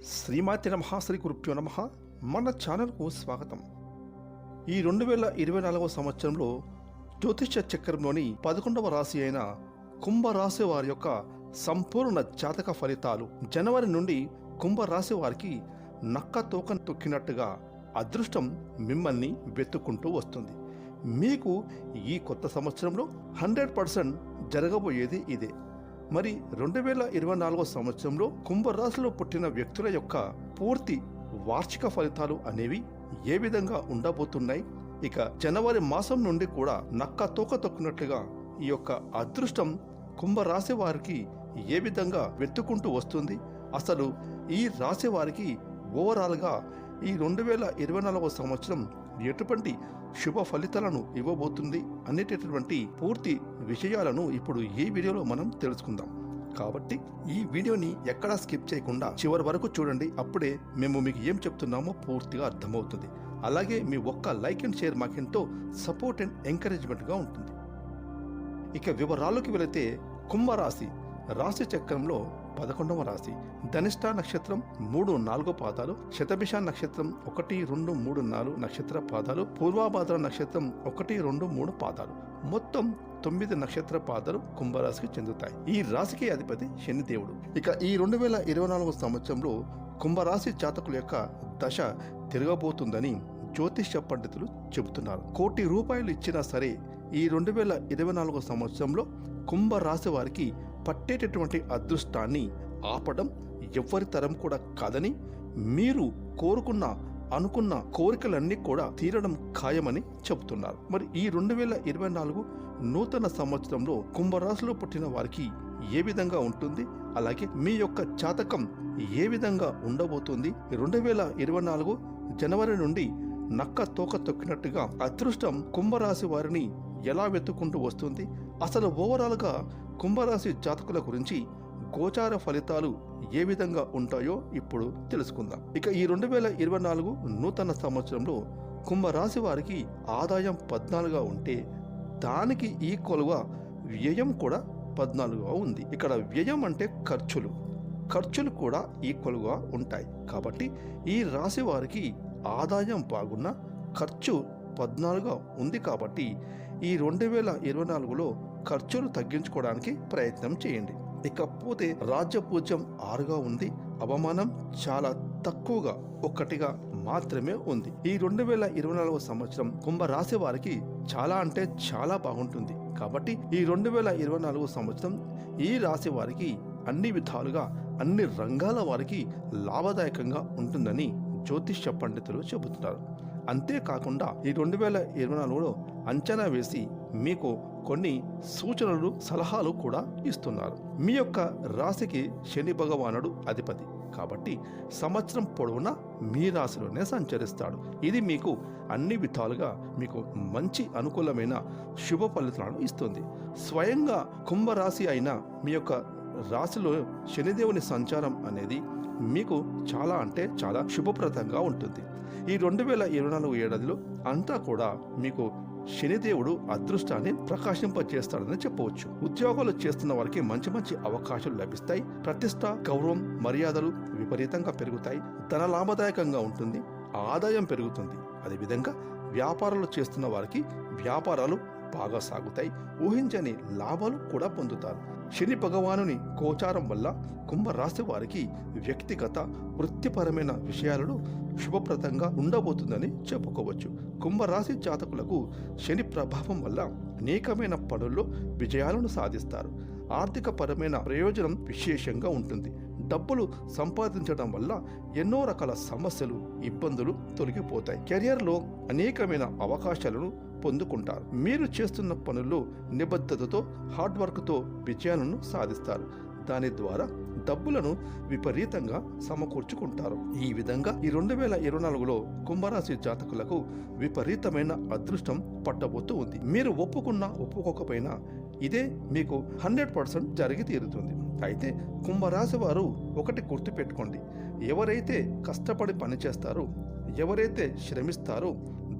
శ్రీమాతి నమః శ్రీ గురుభ్యో నమః. మన ఛానల్కు స్వాగతం. ఈ 2024 సంవత్సరంలో జ్యోతిష చక్రంలోని 11వ రాశి అయిన కుంభరాశి వారి యొక్క సంపూర్ణ జాతక ఫలితాలు. జనవరి నుండి కుంభరాశి వారికి నక్క తోక తొక్కినట్టుగా అదృష్టం మిమ్మల్ని వెతుక్కుంటూ వస్తుంది. మీకు ఈ కొత్త సంవత్సరంలో 100% జరగబోయేది ఇదే. మరి 2024 సంవత్సరంలో కుంభరాశిలో పుట్టిన వ్యక్తుల యొక్క పూర్తి వార్షిక ఫలితాలు అనేవి ఏ విధంగా ఉండబోతున్నాయి? ఇక జనవరి మాసం నుండి కూడా నక్క తోక తొక్కినట్లుగా ఈ యొక్క అదృష్టం కుంభరాశి వారికి ఏ విధంగా వెతుక్కుంటూ వస్తుంది? అసలు ఈ రాశి వారికి ఓవరాల్గా ఈ 2024 సంవత్సరం ఎటువంటి శుభ ఫలితాలను ఇవ్వబోతుంది అనేటటువంటి పూర్తి విషయాలను ఇప్పుడు ఈ వీడియోలో మనం తెలుసుకుందాం. కాబట్టి ఈ వీడియోని ఎక్కడా స్కిప్ చేయకుండా చివరి వరకు చూడండి. అప్పుడే మేము మీకు ఏం చెప్తున్నామో పూర్తిగా అర్థమవుతుంది. అలాగే మీ ఒక్క లైక్ అండ్ షేర్ మాకెంతో సపోర్ట్ అండ్ ఎంకరేజ్మెంట్గా ఉంటుంది. ఇక వివరాల్లోకి వెళితే కుంభరాశి రాశి చక్రంలో 11వ రాశి. ధనిష్ట నక్షత్రం 3-4 పాదాలు, శతభిష నక్షత్రం 1, 2, 3, 4 నక్షత్ర పాదాలు, పూర్వభాద్ర నక్షత్రం 1, 2, 3 పాదాలు, మొత్తం 9 నక్షత్ర పాదాలు కుంభరాశికి చెందుతాయి. ఈ రాశికి అధిపతి శనిదేవుడు. ఇక ఈ 2024 సంవత్సరంలో కుంభరాశి జాతకుల యొక్క దశ తిరగబోతుందని జ్యోతిష పండితులు చెబుతున్నారు. ₹1 కోటి ఇచ్చినా సరే ఈ 2024 సంవత్సరంలో కుంభరాశి వారికి పట్టేటటువంటి అదృష్టాన్ని ఆపడం ఎవ్వరి తరం కూడా కాదని, మీరు అనుకున్న కోరికలన్నీ కూడా తీరడం ఖాయమని చెబుతున్నారు. మరి ఈ 2024 నూతన సంవత్సరంలో కుంభరాశిలో పుట్టిన వారికి ఏ విధంగా ఉంటుంది? అలాగే మీ యొక్క జాతకం ఏ విధంగా ఉండబోతుంది? 2024 జనవరి నుండి నక్క తోక తొక్కినట్టుగా అదృష్టం కుంభరాశి వారిని ఎలా వెతుక్కుంటూ వస్తుంది? అసలు ఓవరాల్గా కుంభరాశి జాతకుల గురించి గోచార ఫలితాలు ఏ విధంగా ఉంటాయో ఇప్పుడు తెలుసుకుందాం. ఇక ఈ 2024 నూతన సంవత్సరంలో కుంభరాశి వారికి ఆదాయం 14గా ఉంటే దానికి ఈక్వల్గా వ్యయం కూడా 14గా ఉంది. ఇక్కడ వ్యయం అంటే ఖర్చులు కూడా ఈక్వల్గా ఉంటాయి. కాబట్టి ఈ రాశి వారికి ఆదాయం బాగున్నా ఖర్చు 14గా ఉంది. కాబట్టి ఈ 2024లో ఖర్చులు తగ్గించుకోవడానికి ప్రయత్నం చేయండి. ఇకపోతే రాజ్యపూజ్యం 6గా ఉంది. అవమానం చాలా తక్కువగా 1గా మాత్రమే ఉంది. ఈ 2024 సంవత్సరం కుంభరాశి వారికి చాలా అంటే చాలా బాగుంటుంది. కాబట్టి ఈ 2024 సంవత్సరం ఈ రాశి వారికి అన్ని విధాలుగా అన్ని రంగాల వారికి లాభదాయకంగా ఉంటుందని జ్యోతిష పండితులు చెబుతున్నారు. అంతేకాకుండా ఈ 2024లో అంచనా వేసి మీకు కొన్ని సూచనలు సలహాలు కూడా ఇస్తున్నారు. మీ యొక్క రాశికి శని భగవానుడు అధిపతి కాబట్టి సంవత్సరం పొడవునా మీ రాశిలోనే సంచరిస్తాడు. ఇది మీకు అన్ని విధాలుగా మీకు మంచి అనుకూలమైన శుభ ఫలితాలను ఇస్తుంది. స్వయంగా కుంభరాశి అయిన మీ యొక్క రాశిలో శనిదేవుని సంచారం అనేది మీకు చాలా అంటే చాలా శుభప్రదంగా ఉంటుంది. ఈ 2024 ఏడాదిలో అంతా కూడా మీకు శనిదేవుడు అదృష్టాన్ని ప్రకాశింపచేస్తాడని చెప్పవచ్చు. ఉద్యోగాలు చేస్తున్న వారికి మంచి మంచి అవకాశాలు లభిస్తాయి. ప్రతిష్ట, గౌరవం, మర్యాదలు విపరీతంగా పెరుగుతాయి. ధన లాభదాయకంగా ఉంటుంది. ఆదాయం పెరుగుతుంది. అదేవిధంగా వ్యాపారాలు చేస్తున్న వారికి వ్యాపారాలు బాగా సాగుతాయి. ఊహించని లాభాలు కూడా పొందుతారు. శని భగవానుని గోచారం వల్ల కుంభరాశి వారికి వ్యక్తిగత వృత్తిపరమైన విషయాలను శుభప్రదంగా ఉండబోతుందని చెప్పుకోవచ్చు. కుంభరాశి జాతకులకు శని ప్రభావం వల్ల అనేకమైన పనుల్లో విజయాలను సాధిస్తారు. ఆర్థిక పరమైన ప్రయోజనం విశేషంగా ఉంటుంది. డబ్బులు సంపాదించడం వల్ల ఎన్నో రకాల సమస్యలు, ఇబ్బందులు తొలగిపోతాయి. కెరియర్లో అనేకమైన అవకాశాలను పొందుకుంటారు. మీరు చేస్తున్న పనుల్లో నిబద్ధతతో, హార్డ్ వర్క్తో విజయాలను సాధిస్తారు. దాని ద్వారా డబ్బులను విపరీతంగా సమకూర్చుకుంటారు. ఈ విధంగా ఈ 2024లో కుంభరాశి జాతకులకు విపరీతమైన అదృష్టం పట్టబోతూ ఉంది. మీరు ఒప్పుకోకపోయినా ఇదే మీకు 100% జరిగి తీరుతుంది. అయితే కుంభరాశి వారు ఒకటి గుర్తుపెట్టుకోండి, ఎవరైతే కష్టపడి పనిచేస్తారో, ఎవరైతే శ్రమిస్తారో,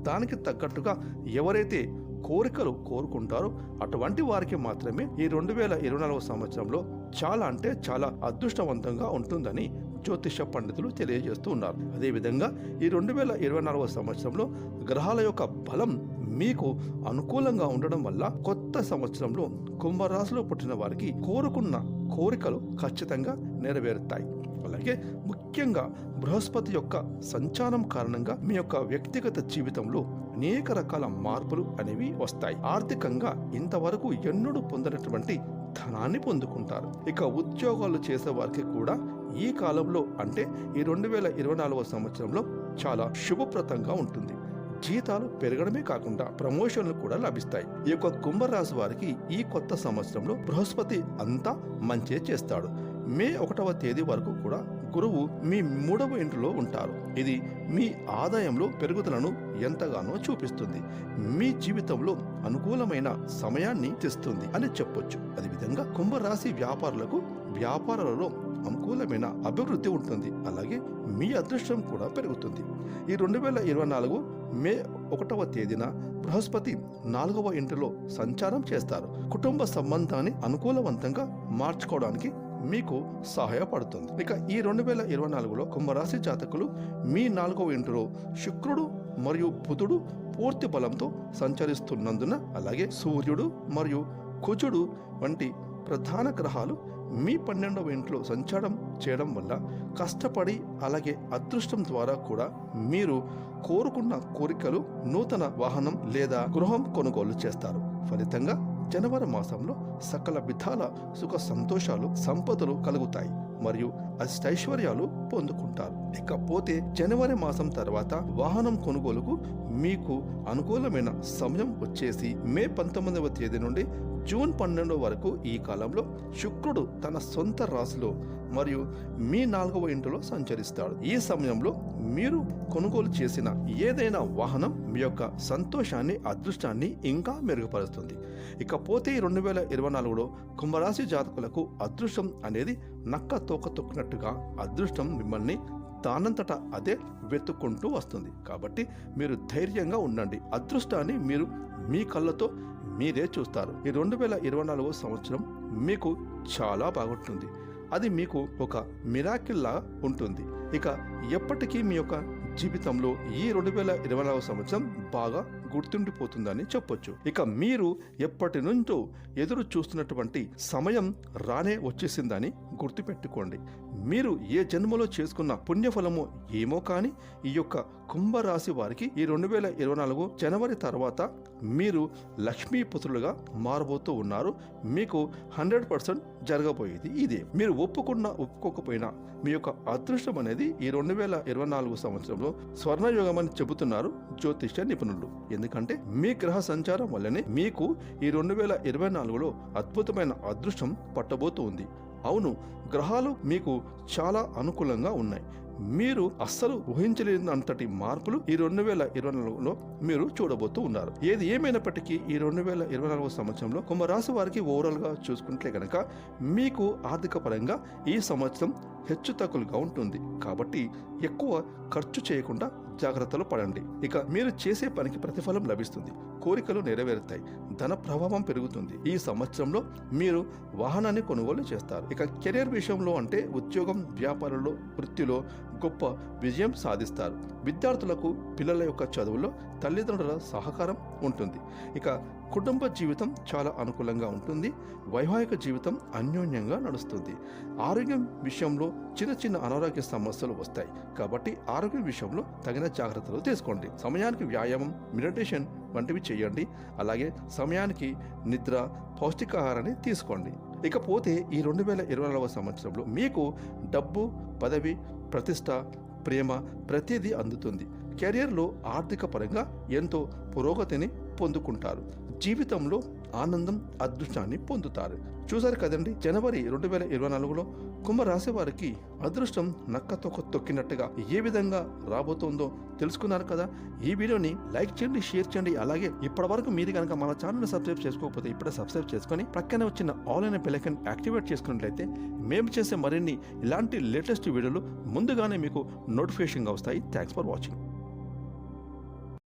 దానికి తగ్గట్టుగా ఎవరైతే కోరికలు కోరుకుంటారో అటువంటి వారికి మాత్రమే ఈ 2024 సంవత్సరంలో చాలా అంటే చాలా అదృష్టవంతంగా ఉంటుందని జ్యోతిష పండితులు తెలియజేస్తూ ఉన్నారు. అదేవిధంగా ఈ 2024 సంవత్సరంలో గ్రహాల యొక్క బలం మీకు అనుకూలంగా ఉండడం వల్ల కొత్త సంవత్సరంలో కుంభరాశిలో పుట్టిన వారికి కోరుకున్న కోరికలు ఖచ్చితంగా నెరవేరుతాయి. అలాగే ముఖ్యంగా బృహస్పతి యొక్క సంచారం కారణంగా మీ యొక్క వ్యక్తిగత జీవితంలో అనేక రకాల మార్పులు అనేవి వస్తాయి. ఆర్థికంగా ఇంతవరకు ఎన్నడూ పొందినటువంటి ధనాన్ని పొందుకుంటారు. ఇక ఉద్యోగాలు చేసే వారికి కూడా ఈ కాలంలో అంటే ఈ 2024 సంవత్సరంలో చాలా శుభప్రదంగా ఉంటుంది. జీతాలు పెరగడమే కాకుండా ప్రమోషన్లు కూడా లభిస్తాయి. ఈ యొక్క కుంభరాశి వారికి ఈ కొత్త సంవత్సరంలో బృహస్పతి అంతా మంచే చేస్తాడు. మే 1వ తేదీ వరకు కూడా గురువు మీ 3వ ఇంటిలో ఉంటారు. ఇది మీ ఆదాయంలో పెరుగుదలను ఎంతగానో చూపిస్తుంది. మీ జీవితంలో అనుకూలమైన సమయాన్ని తెస్తుంది అని చెప్పొచ్చు. అదేవిధంగా కుంభరాశి వ్యాపారులకు వ్యాపారాలలో అనుకూలమైన అభివృద్ధి ఉంటుంది. అలాగే మీ అదృష్టం కూడా పెరుగుతుంది. ఈ 2024 మే 1వ తేదీన బృహస్పతి 4వ ఇంటిలో సంచారం చేస్తారు. కుటుంబ సంబంధాన్ని అనుకూలవంతంగా మార్చుకోవడానికి మీకు సహాయపడుతుంది. ఇక ఈ 2024లో కుంభరాశి జాతకులు మీ 4వ ఇంటిలో శుక్రుడు మరియు బుధుడు పూర్తి బలంతో సంచరిస్తున్నందున, అలాగే సూర్యుడు మరియు కుజుడు వంటి ప్రధాన గ్రహాలు మీ 12వ ఇంట్లో సంచారం చేయడం వల్ల కష్టపడి అలాగే అదృష్టం ద్వారా కూడా మీరు కోరుకున్న కోరికలు, నూతన వాహనం లేదా గృహం కొనుగోలు చేస్తారు. ఫలితంగా జనవరి మాసంలో సకల విధాల సుఖ సంతోషాలు, సంపదలు కలుగుతాయి మరియు అష్టైశ్వర్యాలు పొందుకుంటారు. ఇకపోతే జనవరి మాసం తర్వాత వాహనం కొనుగోలుకు మీకు అనుకూలమైన సమయం వచ్చేసి మే 19వ తేదీ నుండి జూన్ 12 వరకు. ఈ కాలంలో శుక్రుడు తన సొంత రాశిలో మరియు మీ 4వ ఇంటిలో సంచరిస్తాడు. ఈ సమయంలో మీరు కొనుగోలు చేసిన ఏదైనా వాహనం మీ యొక్క సంతోషాన్ని, అదృష్టాన్ని ఇంకా మెరుగుపరుస్తుంది. ఇకపోతే ఈ 2024లో కుంభరాశి జాతకులకు అదృష్టం అనేది నక్క తోక తొక్కినట్టుగా అదృష్టం మిమ్మల్ని దానంతటా అదే వెతుక్కుంటూ వస్తుంది. కాబట్టి మీరు ధైర్యంగా ఉండండి. అదృష్టాన్ని మీరు మీ కళ్ళతో మీరే చూస్తారు. ఈ 2024 సంవత్సరం మీకు చాలా బాగుంటుంది. అది మీకు ఒక మిరాకిల్లా ఉంటుంది. ఇక ఎప్పటికీ మీ యొక్క జీవితంలో ఈ 2024 సంవత్సరం బాగా గుర్తుండిపోతుందని చెప్పొచ్చు. ఇక మీరు ఎప్పటి నుంచో ఎదురు చూస్తున్నటువంటి సమయం రానే వచ్చేసిందని గుర్తుపెట్టుకోండి. మీరు ఏ జన్మలో చేసుకున్న పుణ్యఫలమో ఏమో కానీ ఈ యొక్క కుంభరాశి వారికి ఈ 2024 జనవరి తర్వాత మీరు లక్ష్మీపుత్రులుగా మారబోతూ ఉన్నారు. మీకు 100% జరగబోయేది ఇదే. మీరు ఒప్పుకున్నా ఒప్పుకోకపోయినా మీ యొక్క అదృష్టం అనేది ఈ 2024 సంవత్సరంలో స్వర్ణయోగం అని చెబుతున్నారు జ్యోతిష నిపుణులు. ఎందుకంటే మీ గ్రహ సంచారం వల్లనే మీకు ఈ 2024లో అద్భుతమైన అదృష్టం పట్టబోతూ ఉంది. అవును, గ్రహాలు మీకు చాలా అనుకూలంగా ఉన్నాయి. మీరు అస్సలు ఊహించలేనంతటి మార్పులు ఈ 2024లో మీరు చూడబోతూ ఉన్నారు. ఏది ఏమైనప్పటికీ ఈ 2024 సంవత్సరంలో కుంభరాశి వారికి ఓవరాల్ గా చూసుకుంటే గనక మీకు ఆర్థిక పరంగా ఈ సంవత్సరం హెచ్చుతగ్గులుగా ఉంటుంది. కాబట్టి ఎక్కువ ఖర్చు చేయకుండా జాగ్రత్తలు పడండి. ఇక మీరు చేసే పనికి ప్రతిఫలం లభిస్తుంది. కోరికలు నెరవేరుతాయి. ధన ప్రభావం పెరుగుతుంది. ఈ సంవత్సరంలో మీరు వాహనాన్ని కొనుగోలు చేస్తారు. ఇక కెరీర్ విషయంలో అంటే ఉద్యోగం, వ్యాపారంలో, వృత్తిలో గొప్ప విజయం సాధిస్తారు. విద్యార్థులకు పిల్లల యొక్క చదువులో తల్లిదండ్రుల సహకారం ఉంటుంది. ఇక కుటుంబ జీవితం చాలా అనుకూలంగా ఉంటుంది. వైవాహిక జీవితం అన్యోన్యంగా నడుస్తుంది. ఆరోగ్యం విషయంలో చిన్న చిన్న అనారోగ్య సమస్యలు వస్తాయి. కాబట్టి ఆరోగ్యం విషయంలో తగిన జాగ్రత్తలు తీసుకోండి. సమయానికి వ్యాయామం, మెడిటేషన్ వంటివి చేయండి. అలాగే సమయానికి నిద్ర, పౌష్టికాహారాన్ని తీసుకోండి. ఇకపోతే ఈ 2024 సంవత్సరంలో మీకు డబ్బు, పదవి, ప్రతిష్ట, ప్రేమ ప్రతిదీ అందుతుంది. కెరియర్లో ఆర్థిక పరంగా ఎంతో పురోగతిని పొందుకుంటారు. జీవితంలో ఆనందం, అదృష్టాన్ని పొందుతారు. చూసారు కదండి, జనవరి 2024లో కుంభరాశి వారికి అదృష్టం నక్కతో తొక్కినట్టుగా ఏ విధంగా రాబోతోందో తెలుసుకున్నారు కదా. ఈ వీడియోని లైక్ చేయండి, షేర్ చేయండి. అలాగే ఇప్పటి వరకు మీరు కనుక మన ఛానల్ని సబ్స్క్రైబ్ చేసుకోకపోతే ఇప్పుడే సబ్స్క్రైబ్ చేసుకొని పక్కనే వచ్చిన ఆల్ అనే బెల్ ఐకాన్ యాక్టివేట్ చేసుకున్నట్లయితే మేము చేసే మరిన్ని ఇలాంటి లేటెస్ట్ వీడియోలు ముందుగానే మీకు నోటిఫికేషన్గా వస్తాయి. Thanks for watching.